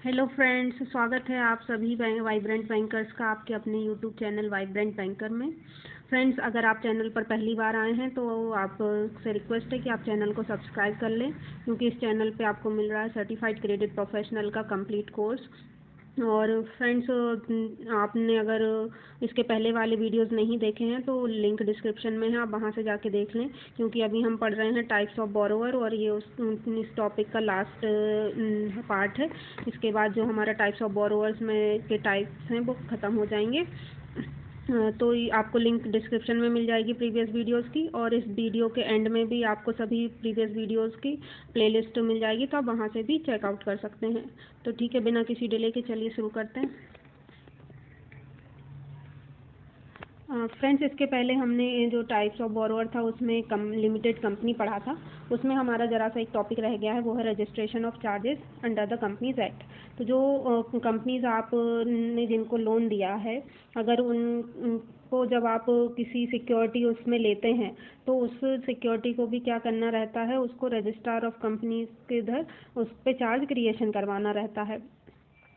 Hello friends, स्वागत है आप सभी वाइब्रेंट बैंकर्स का आपके अपने यूट्यूब चैनल वाइब्रेंट बैंकर में। फ्रेंड्स, अगर आप चैनल पर पहली बार आए हैं तो आप से रिक्वेस्ट है कि आप चैनल को सब्सक्राइब कर लें, क्योंकि इस चैनल पे आपको मिल रहा है सर्टिफाइड क्रेडिट प्रोफेशनल का कंप्लीट कोर्स। और फ्रेंड्स, आपने अगर इसके पहले वाले वीडियोस नहीं देखे हैं तो लिंक डिस्क्रिप्शन में है, आप वहां से जाके देख लें, क्योंकि अभी हम पढ़ रहे हैं टाइप्स ऑफ बोरोवर और ये इस टॉपिक का लास्ट पार्ट है। इसके बाद जो हमारा टाइप्स ऑफ बोरोवर्स में के टाइप्स हैं वो ख़त्म हो जाएंगे। तो आपको लिंक डिस्क्रिप्शन में मिल जाएगी प्रीवियस वीडियोस की, और इस वीडियो के एंड में भी आपको सभी प्रीवियस वीडियोस की प्लेलिस्ट मिल जाएगी, तो आप वहाँ से भी चेकआउट कर सकते हैं। तो ठीक है, बिना किसी डिले के चलिए शुरू करते हैं। फ्रेंड्स, इसके पहले हमने जो टाइप्स ऑफ बोरोवर था उसमें लिमिटेड कंपनी पढ़ा था। उसमें हमारा ज़रा सा एक टॉपिक रह गया है, वो है registration of charges under the companies act. तो जो कंपनीज आपने जिनको लोन दिया है, अगर उनको जब आप किसी सिक्योरिटी उसमें लेते हैं तो उस सिक्योरिटी को भी क्या करना रहता है, उसको रजिस्ट्रार ऑफ कंपनीज के इधर उस पर चार्ज क्रिएशन करवाना रहता है।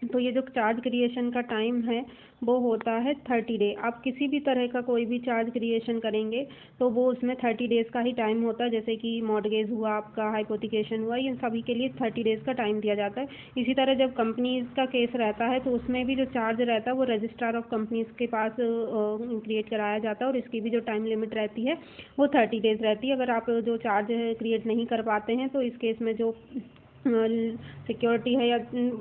तो ये जो चार्ज क्रिएशन का टाइम है वो होता है 30 डे। आप किसी भी तरह का कोई भी चार्ज क्रिएशन करेंगे तो वो उसमें 30 डेज़ का ही टाइम होता है। जैसे कि मॉर्गेज हुआ, आपका हाइपोथिकेशन हुआ, इन सभी के लिए 30 डेज़ का टाइम दिया जाता है। इसी तरह जब कंपनीज का केस रहता है तो उसमें भी जो चार्ज रहता है वो रजिस्ट्रार ऑफ कंपनीज के पास क्रिएट कराया जाता है, और इसकी भी जो टाइम लिमिट रहती है वो 30 डेज़ रहती है। अगर आप जो चार्ज क्रिएट नहीं कर पाते हैं तो इस केस में जो सिक्योरिटी है या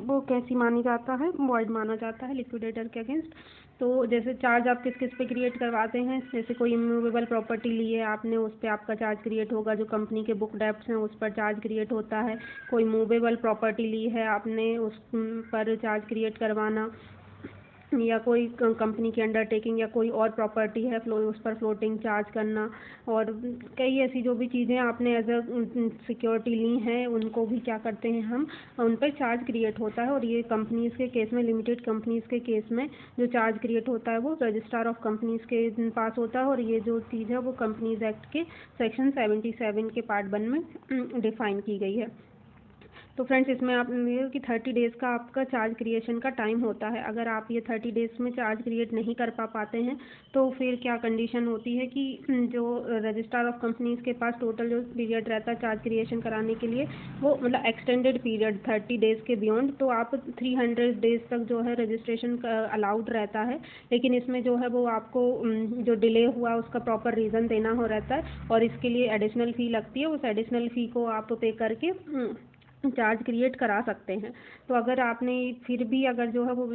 वो कैसी मानी जाता है, वॉइड माना जाता है लिक्विडेटर के अगेंस्ट। तो जैसे चार्ज आप किस किस पे क्रिएट करवाते हैं, जैसे कोई इमूवेबल प्रॉपर्टी ली है आपने, उस पर आपका चार्ज क्रिएट होगा। जो कंपनी के बुक डेब्ट्स हैं उस पर चार्ज क्रिएट होता है। कोई मूवेबल प्रॉपर्टी ली है आपने, उस पर चार्ज क्रिएट करवाना, या कोई कंपनी की अंडरटेकिंग या कोई और प्रॉपर्टी है उस पर फ्लोटिंग चार्ज करना, और कई ऐसी जो भी चीज़ें आपने एज अ सिक्योरिटी ली हैं उनको भी क्या करते हैं हम, उन पर चार्ज क्रिएट होता है। और ये कंपनीज़ के केस में, लिमिटेड कंपनीज़ के केस में जो चार्ज क्रिएट होता है वो रजिस्ट्रार ऑफ कंपनीज़ के पास होता है। और ये जो चीज़ है वो कंपनीज एक्ट के सेक्शन 77 के पार्ट 1 में डिफाइन की गई है। तो फ्रेंड्स, इसमें आप ये कि 30 डेज़ का आपका चार्ज क्रिएशन का टाइम होता है। अगर आप ये 30 डेज़ में चार्ज क्रिएट नहीं कर पाते हैं तो फिर क्या कंडीशन होती है कि जो रजिस्ट्रार ऑफ कंपनीज के पास टोटल जो पीरियड रहता है चार्ज क्रिएशन कराने के लिए, वो मतलब एक्सटेंडेड पीरियड 30 डेज़ के बियॉन्ड, तो आप 300 डेज़ तक जो है रजिस्ट्रेशन अलाउड रहता है। लेकिन इसमें जो है वो आपको जो डिले हुआ उसका प्रॉपर रीज़न देना हो रहता है, और इसके लिए एडिशनल फ़ी लगती है। उस एडिशनल फ़ी को आप पे करके चार्ज क्रिएट करा सकते हैं। तो अगर आपने फिर भी अगर जो है वो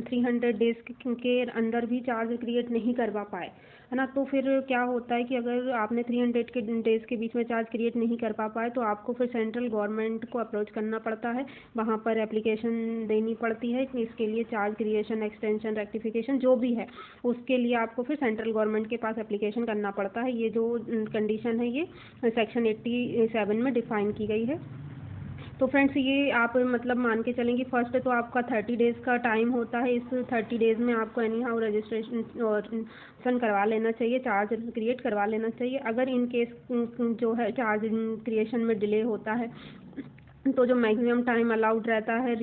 300 डेज़ के अंदर भी चार्ज क्रिएट नहीं करवा पाए, है ना, तो फिर क्या होता है कि अगर आपने 300 के डेज़ के बीच में चार्ज क्रिएट नहीं कर पाए तो आपको फिर सेंट्रल गवर्नमेंट को अप्रोच करना पड़ता है, वहाँ पर एप्लीकेशन देनी पड़ती है कि इसके लिए चार्ज क्रिएशन, एक्सटेंशन, रेक्टिफिकेशन जो भी है उसके लिए आपको फिर सेंट्रल गवर्नमेंट के पास एप्लीकेशन करना पड़ता है। ये जो कंडीशन है ये सेक्शन 87 में डिफाइन की गई है। तो फ्रेंड्स, ये आप मतलब मान के चलेंगे, फर्स्ट तो आपका 30 डेज़ का टाइम होता है। इस 30 डेज़ में आपको एनी हाउ रजिस्ट्रेशन और सन करवा लेना चाहिए, चार्ज क्रिएट करवा लेना चाहिए। अगर इन केस जो है चार्ज क्रिएशन में डिले होता है तो जो मैक्सिमम टाइम अलाउड रहता है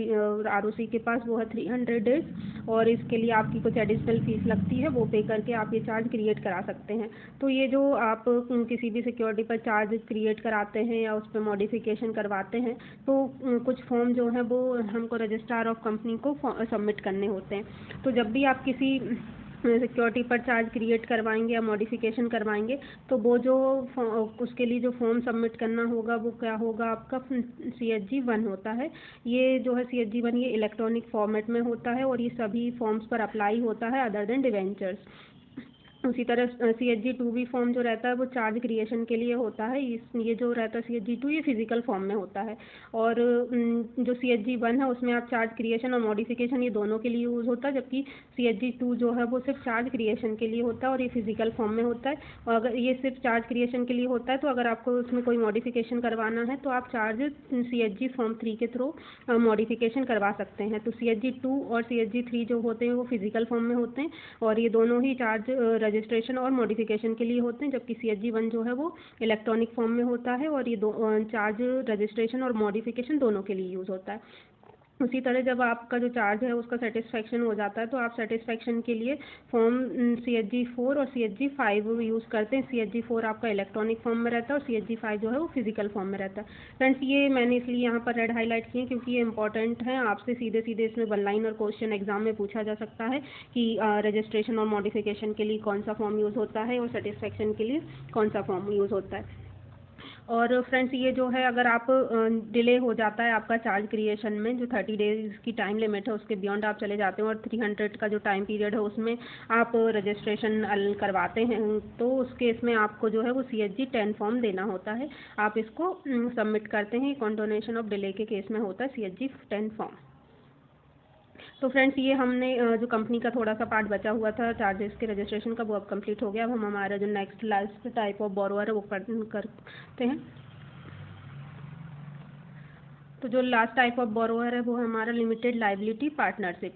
आरओसी के पास वो है 300 डेज़, और इसके लिए आपकी कुछ एडिशनल फीस लगती है, वो पे करके आप ये चार्ज क्रिएट करा सकते हैं। तो ये जो आप किसी भी सिक्योरिटी पर चार्ज क्रिएट कराते हैं या उस पर मॉडिफिकेशन करवाते हैं तो कुछ फॉर्म जो है वो हमको रजिस्ट्रार ऑफ कंपनी को सबमिट करने होते हैं। तो जब भी आप किसी सिक्योरिटी पर चार्ज क्रिएट करवाएंगे या मॉडिफिकेशन करवाएंगे तो वो जो उसके लिए जो फॉर्म सबमिट करना होगा वो क्या होगा, आपका CHG-1 होता है। ये जो है CHG-1 ये इलेक्ट्रॉनिक फॉर्मेट में होता है, और ये सभी फॉर्म्स पर अप्लाई होता है अदर देन डिवेंचर्स। उसी तरह CHG-2 भी फॉर्म जो रहता है वो चार्ज क्रिएशन के लिए होता है। ये जो रहता है CHG-2 ये फिजिकल फॉर्म में होता है, और जो CHG-1 है उसमें आप चार्ज क्रिएशन और मॉडिफिकेशन ये दोनों के लिए यूज़ होता है, जबकि CHG-2 जो है वो सिर्फ चार्ज क्रिएशन के लिए होता है और ये फिजिकल फॉर्म में होता है। और अगर ये सिर्फ चार्ज क्रिएशन के लिए होता है तो अगर आपको उसमें कोई मॉडिफिकेशन करवाना है तो आप चार्ज CHG फॉर्म 3 के थ्रू मॉडिफिकेशन करवा सकते हैं। तो CHG-2 और CHG-3 जो होते हैं वो फिजिकल फॉर्म में होते हैं, और ये दोनों ही चार्ज रजिस्ट्रेशन और मॉडिफिकेशन के लिए होते हैं, जबकि CHG-1 जो है वो इलेक्ट्रॉनिक फॉर्म में होता है, और ये चार्ज रजिस्ट्रेशन और मॉडिफिकेशन दोनों के लिए यूज़ होता है। उसी तरह जब आपका जो चार्ज है उसका सेटिस्फेक्शन हो जाता है तो आप सेटिस्फेक्शन के लिए फॉर्म CHG 4 और CHG 5 यूज़ करते हैं। CHG 4 आपका इलेक्ट्रॉनिक फॉर्म में रहता है और CHG 5 जो है वो फिजिकल फॉर्म में रहता है। फ्रेंड्स, ये मैंने इसलिए यहाँ पर रेड हाईलाइट किए क्योंकि ये इंपॉर्टेंट है, आपसे सीधे सीधे इसमें 1 लाइन और क्वेश्चन एग्जाम में पूछा जा सकता है कि रजिस्ट्रेशन और मॉडिफिकेशन के लिए कौन सा फॉर्म यूज़ होता है और सेटिस्फेक्शन के लिए कौन सा फॉर्म यूज़ होता है। और फ्रेंड्स, ये जो है अगर आप डिले हो जाता है आपका चार्ज क्रिएशन में, जो 30 डेज़ की टाइम लिमिट है उसके बियॉन्ड आप चले जाते हैं और 300 का जो टाइम पीरियड है उसमें आप रजिस्ट्रेशन करवाते हैं, तो उस केस में आपको जो है वो CHG 10 फॉर्म देना होता है। आप इसको सबमिट करते हैं, कंडोनेशन ऑफ डिले के केस में होता है CHG 10 फॉर्म। तो फ्रेंड्स, ये हमने जो कंपनी का थोड़ा सा पार्ट बचा हुआ था चार्जेस के रजिस्ट्रेशन का वो अब कंप्लीट हो गया। अब हम हमारा जो next last type of borrower है वो करते हैं। तो जो लास्ट टाइप ऑफ बोरोवर है वो है हमारा limited liability partnership.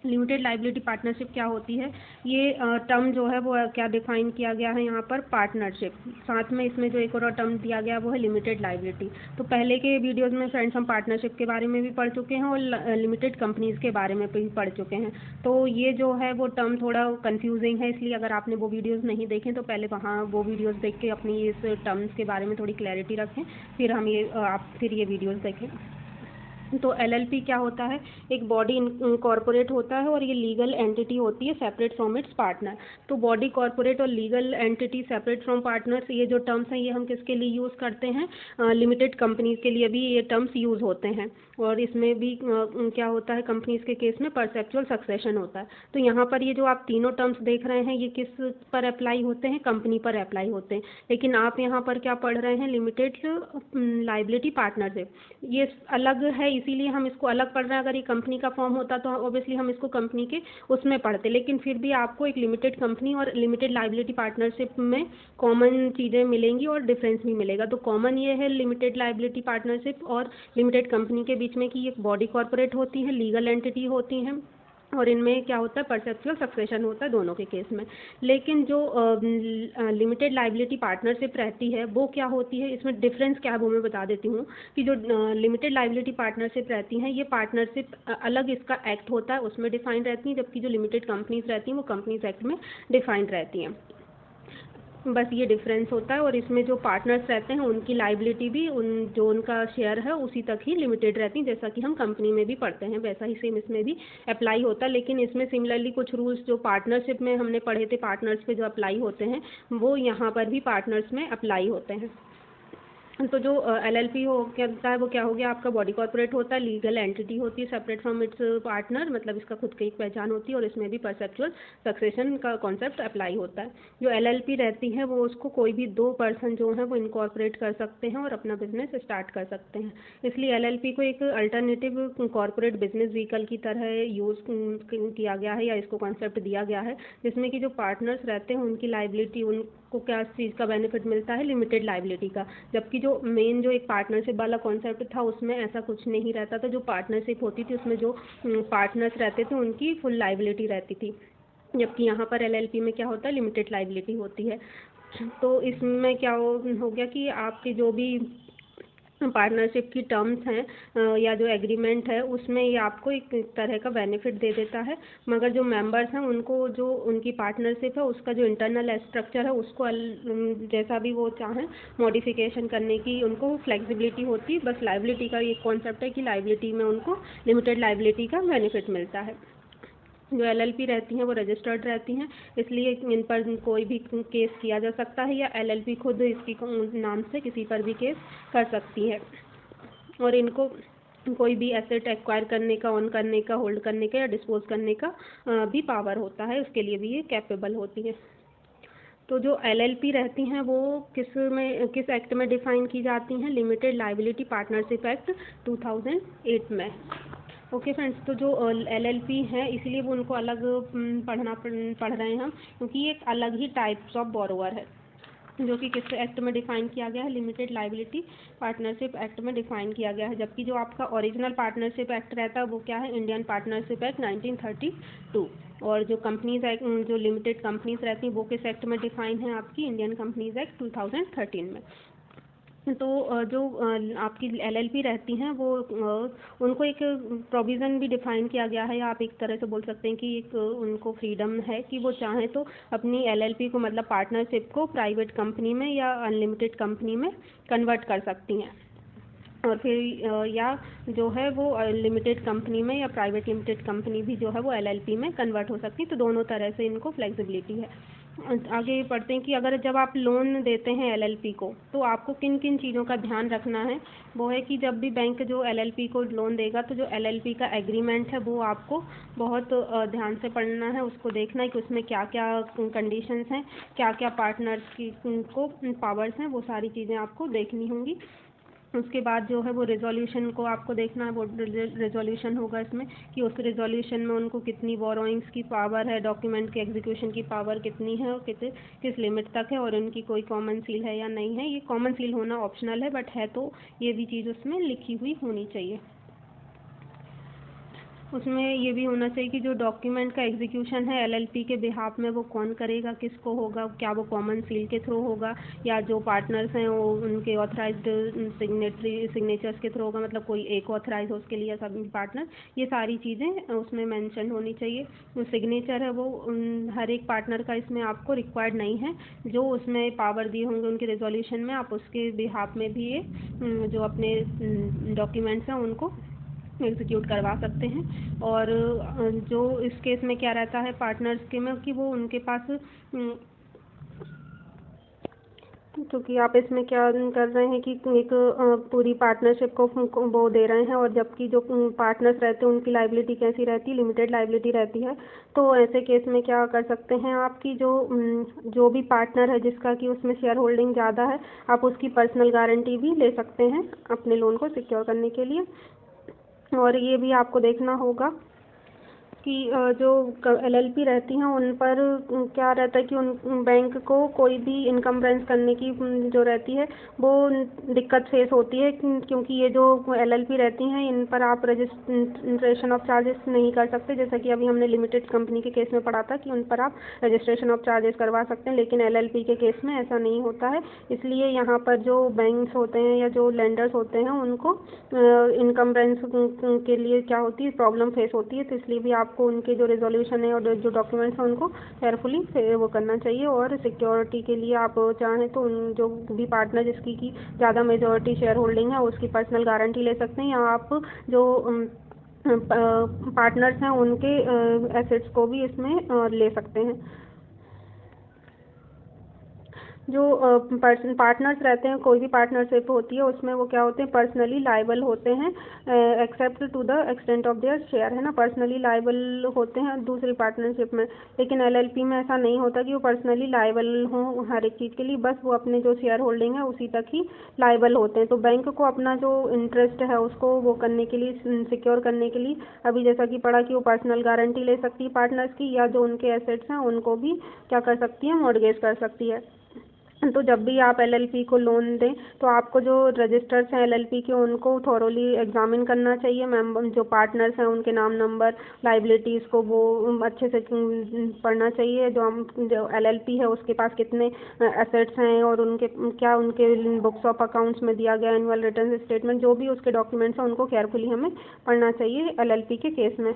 Limited liability partnership क्या होती है? ये टर्म जो है वो क्या डिफाइन किया गया है यहाँ पर? पार्टनरशिप। साथ में इसमें जो एक और टर्म दिया गया वो है लिमिटेड लाइबिलिटी। तो पहले के वीडियोस में फ्रेंड्स हम पार्टनरशिप के बारे में भी पढ़ चुके हैं और लिमिटेड कंपनीज के बारे में भी पढ़ चुके हैं। तो ये जो है वो टर्म थोड़ा कंफ्यूजिंग है, इसलिए अगर आपने वो वीडियोज़ नहीं देखे तो पहले वहाँ वो वीडियोज़ देख के अपनी इस टर्म्स के बारे में थोड़ी क्लैरिटी रखें, फिर हम ये आप फिर ये वीडियोज़ देखें। तो LLP क्या होता है? एक बॉडी कॉरपोरेट होता है और ये लीगल एंटिटी होती है सेपरेट फ्रॉम इट्स पार्टनर। तो बॉडी कॉरपोरेट और legal entity separate from partners, ये जो टर्म्स हैं ये हम किसके लिए यूज़ करते हैं? लिमिटेड कंपनीज के लिए भी ये टर्म्स यूज़ होते हैं। और इसमें भी क्या होता है कंपनीज के केस में? परसेप्चुअल सक्सेशन होता है। तो यहाँ पर ये जो आप तीनों टर्म्स देख रहे हैं ये किस पर अप्लाई होते हैं? कंपनी पर अप्लाई होते हैं। लेकिन आप यहाँ पर क्या पढ़ रहे हैं? Limited liability partnership. ये अलग है, इसीलिए हम इसको अलग पढ़ रहे हैं। अगर ये कंपनी का फॉर्म होता तो ऑब्वियसली हम इसको कंपनी के उसमें पढ़ते, लेकिन फिर भी आपको एक लिमिटेड कंपनी और लिमिटेड लाइबिलिटी पार्टनरशिप में कॉमन चीज़ें मिलेंगी और डिफरेंस भी मिलेगा। तो कॉमन ये है लिमिटेड लाइबिलिटी पार्टनरशिप और लिमिटेड कंपनी के बीच में कि ये बॉडी कॉर्पोरेट होती हैं, लीगल एंटिटी होती हैं और इनमें क्या होता है? परसेप्चुअल सक्सेशन होता है दोनों के केस में। लेकिन जो लिमिटेड लाइबिलिटी पार्टनरशिप रहती है वो क्या होती है? इसमें डिफरेंस क्या है वो मैं बता देती हूँ कि जो लिमिटेड लाइबिलिटी पार्टनरशिप रहती हैं ये पार्टनरशिप अलग इसका एक्ट होता है उसमें डिफाइंड रहती हैं, जबकि जो लिमिटेड कंपनीज रहती हैं वो कंपनीज एक्ट में डिफाइंड रहती हैं। बस ये डिफरेंस होता है। और इसमें जो पार्टनर्स रहते हैं उनकी लाइबिलिटी भी जो उनका शेयर है उसी तक ही लिमिटेड रहती है, जैसा कि हम कंपनी में भी पढ़ते हैं वैसा ही सेम इसमें भी अप्लाई होता है। लेकिन इसमें सिमिलरली कुछ रूल्स जो पार्टनरशिप में हमने पढ़े थे पार्टनर्स पे जो अप्लाई होते हैं वो यहाँ पर भी पार्टनर्स में अप्लाई होते हैं। तो जो LLP हो क्या है वो क्या हो गया? आपका बॉडी कॉर्पोरेट होता है, लीगल एंटिटी होती है सेपरेट फ्रॉम इट्स पार्टनर, मतलब इसका खुद की एक पहचान होती है और इसमें भी परसेप्चुअल सक्सेशन का कॉन्सेप्ट अप्लाई होता है। जो LLP रहती है वो उसको कोई भी 2 पर्सन जो हैं वो इनकॉर्पोरेट कर सकते हैं और अपना बिजनेस स्टार्ट कर सकते हैं। इसलिए LLP को एक अल्टरनेटिव कॉर्पोरेट बिजनेस व्हीकल की तरह यूज़ किया गया है या इसको कॉन्सेप्ट दिया गया है, जिसमें कि जो पार्टनर्स रहते हैं उनकी लाइबिलिटी उनको क्या चीज़ का बेनिफिट मिलता है? लिमिटेड लाइबिलिटी का। जबकि जो मेन जो एक पार्टनरशिप वाला कॉन्सेप्ट था उसमें ऐसा कुछ नहीं रहता था। जो पार्टनरशिप होती थी उसमें जो पार्टनर्स रहते थे उनकी फुल लाइबिलिटी रहती थी, जबकि यहाँ पर LLP में क्या होता है? लिमिटेड लाइबिलिटी होती है। तो इसमें क्या हो गया कि आपकी जो भी पार्टनरशिप की टर्म्स हैं या जो एग्रीमेंट है उसमें ये आपको एक तरह का बेनिफिट दे देता है, मगर जो मेंबर्स हैं उनको जो उनकी पार्टनरशिप है उसका जो इंटरनल स्ट्रक्चर है उसको जैसा भी वो चाहें मॉडिफिकेशन करने की उनको फ्लेक्सिबिलिटी होती है। बस लाइबिलिटी का ये कॉन्सेप्ट है कि लाइबिलिटी में उनको लिमिटेड लाइबिलिटी का बेनिफिट मिलता है। जो LLP रहती हैं वो रजिस्टर्ड रहती हैं, इसलिए इन पर कोई भी केस किया जा सकता है या LLP खुद इसकी नाम से किसी पर भी केस कर सकती है। और इनको कोई भी एसेट एक्वायर करने का, ऑन करने का, होल्ड करने का या डिस्पोज करने का भी पावर होता है, उसके लिए भी ये कैपेबल होती है। तो जो LLP रहती हैं वो किस एक्ट में डिफ़ाइन की जाती हैं? लिमिटेड लाइबिलिटी पार्टनरशिप एक्ट 2008 में। ओके फ्रेंड्स, तो जो LLP है इसीलिए वो उनको अलग पढ़ रहे हैं हम, क्योंकि ये एक अलग ही टाइप्स ऑफ बोरोवर है जो कि किस एक्ट में डिफाइन किया गया है? लिमिटेड लाइबिलिटी पार्टनरशिप एक्ट में डिफाइन किया गया है। जबकि जो आपका ओरिजिनल पार्टनरशिप एक्ट रहता है वो क्या है? Indian partnership act 1932। और जो कंपनीज एक्ट जो लिमिटेड कंपनीज रहती हैं वो किस एक्ट में डिफाइन है? आपकी इंडियन कंपनीज एक्ट 2013 में। तो जो आपकी एलएलपी रहती हैं वो उनको एक प्रोविज़न भी डिफ़ाइन किया गया है, या आप एक तरह से बोल सकते हैं कि एक उनको फ्रीडम है कि वो चाहें तो अपनी एलएलपी को, मतलब पार्टनरशिप को, प्राइवेट कंपनी में या अनलिमिटेड कंपनी में कन्वर्ट कर सकती हैं। और फिर या जो है वो लिमिटेड कंपनी में या प्राइवेट लिमिटेड कंपनी भी जो है वो एलएलपी में कन्वर्ट हो सकती है। तो दोनों तरह से इनको फ्लेक्सिबिलिटी है। आगे पढ़ते हैं कि अगर जब आप लोन देते हैं एलएलपी को, तो आपको किन किन चीज़ों का ध्यान रखना है। वो है कि जब भी बैंक जो एलएलपी को लोन देगा, तो जो एलएलपी का एग्रीमेंट है वो आपको बहुत ध्यान से पढ़ना है, उसको देखना है कि उसमें क्या क्या कंडीशंस हैं, क्या क्या पार्टनर्स की को पावर्स हैं, वो सारी चीज़ें आपको देखनी होंगी। उसके बाद जो है वो रिजोल्यूशन को आपको देखना है। वो रिजोल्यूशन होगा इसमें कि उस रिजोल्यूशन में उनको कितनी बोरोइंग्स की पावर है, डॉक्यूमेंट के एग्जीक्यूशन की पावर कितनी है, और किस लिमिट तक है, और उनकी कोई कॉमन सील है या नहीं है। ये कॉमन सील होना ऑप्शनल है, बट है तो ये भी चीज़ उसमें लिखी हुई होनी चाहिए। उसमें ये भी होना चाहिए कि जो डॉक्यूमेंट का एग्जीक्यूशन है एलएलपी के बिहाफ में, वो कौन करेगा, किसको होगा, क्या वो कॉमन सील के थ्रू होगा या जो पार्टनर्स हैं वो उनके ऑथराइज्ड सिग्नेचर्स के थ्रू होगा, मतलब कोई एक ऑथराइज हो उसके लिए, सभी पार्टनर। ये सारी चीज़ें उसमें मेंशन होनी चाहिए। जो सिग्नेचर है वो हर एक पार्टनर का इसमें आपको रिक्वायर्ड नहीं है। जो उसमें पावर दिए होंगे उनके रिजोल्यूशन में, आप उसके बिहाफ में भी ये जो अपने डॉक्यूमेंट्स हैं उनको एग्जीक्यूट करवा सकते हैं। और जो इस केस में क्या रहता है पार्टनर्स के में, कि वो उनके पास क्योंकि आप इसमें क्या कर रहे हैं कि एक पूरी पार्टनरशिप को वो दे रहे हैं, और जबकि जो पार्टनर्स रहते हैं उनकी लाइबिलिटी कैसी रहती है, लिमिटेड लाइबिलिटी रहती है। तो ऐसे केस में क्या कर सकते हैं आपकी जो भी पार्टनर है जिसका कि उसमें शेयर होल्डिंग ज़्यादा है, आप उसकी पर्सनल गारंटी भी ले सकते हैं अपने लोन को सिक्योर करने के लिए। और ये भी आपको देखना होगा कि जो एलएलपी रहती हैं उन पर क्या रहता है कि उन बैंक को कोई भी इनकम्बरेंस करने की जो रहती है वो दिक्कत फेस होती है, क्योंकि ये जो एलएलपी रहती हैं इन पर आप रजिस्ट्रेशन ऑफ चार्जेस नहीं कर सकते। जैसा कि अभी हमने लिमिटेड कंपनी के केस में पढ़ा था कि उन पर आप रजिस्ट्रेशन ऑफ चार्जेस करवा सकते हैं, लेकिन एलएलपी के केस में ऐसा नहीं होता है। इसलिए यहाँ पर जो बैंक्स होते हैं या जो लेंडर्स होते हैं उनको इनकम्बरेंस के लिए क्या होती है, प्रॉब्लम फेस होती है। तो इसलिए भी आपको उनके जो रिजोल्यूशन है और जो डॉक्यूमेंट्स हैं उनको केयरफुली वो करना चाहिए। और सिक्योरिटी के लिए आप चाहें तो उन जो भी पार्टनर जिसकी की ज़्यादा मेजॉरिटी शेयर होल्डिंग है उसकी पर्सनल गारंटी ले सकते हैं, या आप जो पार्टनर्स हैं उनके एसेट्स को भी इसमें ले सकते हैं। जो पार्टनर्स रहते हैं, कोई भी पार्टनरशिप होती है उसमें वो क्या होते हैं, पर्सनली लायबल होते हैं except to the extent of their share, है ना। पर्सनली लायबल होते हैं दूसरी पार्टनरशिप में, लेकिन एलएलपी में ऐसा नहीं होता कि वो पर्सनली लायबल हों हर एक चीज़ के लिए, बस वो अपने जो शेयर होल्डिंग है उसी तक ही लायबल होते हैं। तो बैंक को अपना जो इंटरेस्ट है उसको वो करने के लिए, सिक्योर करने के लिए, अभी जैसा कि पढ़ा कि वो पर्सनल गारंटी ले सकती है पार्टनर्स की, या जो उनके एसेट्स हैं उनको भी क्या कर सकती है, मॉर्गेज कर सकती है। तो जब भी आप एलएलपी को लोन दें तो आपको जो रजिस्टर्स हैं एलएलपी के उनको थॉरोली एग्जामिन करना चाहिए। मेंबर जो पार्टनर्स हैं उनके नाम नंबर लाइबिलिटीज़ को वो अच्छे से पढ़ना चाहिए। जो एलएलपी है उसके पास कितने एसेट्स हैं और उनके क्या उनके बुक्स ऑफ अकाउंट्स में दिया गया एनुअल रिटर्न स्टेटमेंट, जो भी उसके डॉक्यूमेंट्स हैं उनको केयरफुली हमें पढ़ना चाहिए एलएलपी के केस में।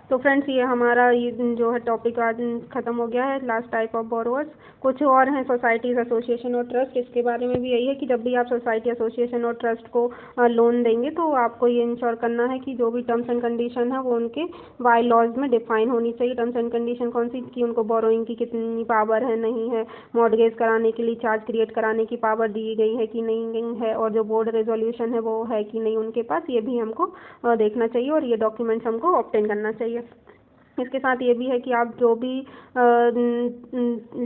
तो फ्रेंड्स ये हमारा ये जो है टॉपिक आज ख़त्म हो गया है, लास्ट टाइप ऑफ बोरोवर्स। कुछ और हैं सोसाइटीज़, एसोसिएशन और ट्रस्ट। इसके बारे में भी यही है कि जब भी आप सोसाइटी, एसोसिएशन और ट्रस्ट को लोन देंगे तो आपको ये इंश्योर करना है कि जो भी टर्म्स एंड कंडीशन है वो उनके बाय लॉज में डिफाइन होनी चाहिए। टर्म्स एंड कंडीशन कौन सी, कि उनको बोरोइंग की कितनी पावर है, नहीं है, मॉर्गेज कराने के लिए चार्ज क्रिएट कराने की पावर दी गई है कि नहीं है, और जो बोर्ड रेजोल्यूशन है वो है कि नहीं उनके पास, ये भी हमको देखना चाहिए और ये डॉक्यूमेंट्स हमको ऑब्टेन करना चाहिए। इसके साथ ये भी है कि आप जो भी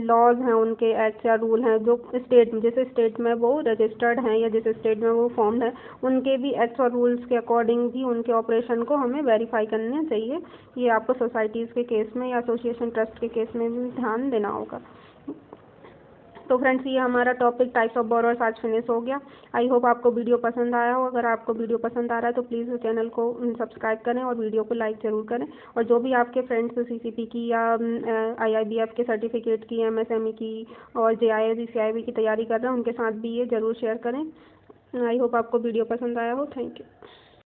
लॉज हैं उनके एक्ट या रूल हैं जो स्टेट जिस स्टेट में वो रजिस्टर्ड हैं या जिस स्टेट में वो फॉर्म्ड है, उनके भी एक्ट्स और रूल्स के अकॉर्डिंग भी उनके ऑपरेशन को हमें वेरीफाई करना चाहिए। ये आपको सोसाइटीज़ के केस में या एसोसिएशन ट्रस्ट के केस में भी ध्यान देना होगा। तो फ्रेंड्स ये हमारा टॉपिक टाइप्स ऑफ बोरोअर्स आज फिनिश हो गया। आई होप आपको वीडियो पसंद आया हो। अगर आपको वीडियो पसंद आ रहा है तो प्लीज़ चैनल को सब्सक्राइब करें और वीडियो को लाइक ज़रूर करें। और जो भी आपके फ्रेंड्स सीसीपी की या आईआईबीएफ के सर्टिफिकेट की, एमएसएमई की और जेआईएस सीआईबी की तैयारी कर रहे हैं, उनके साथ भी ये ज़रूर शेयर करें। आई होप आपको वीडियो पसंद आया हो। Thank you.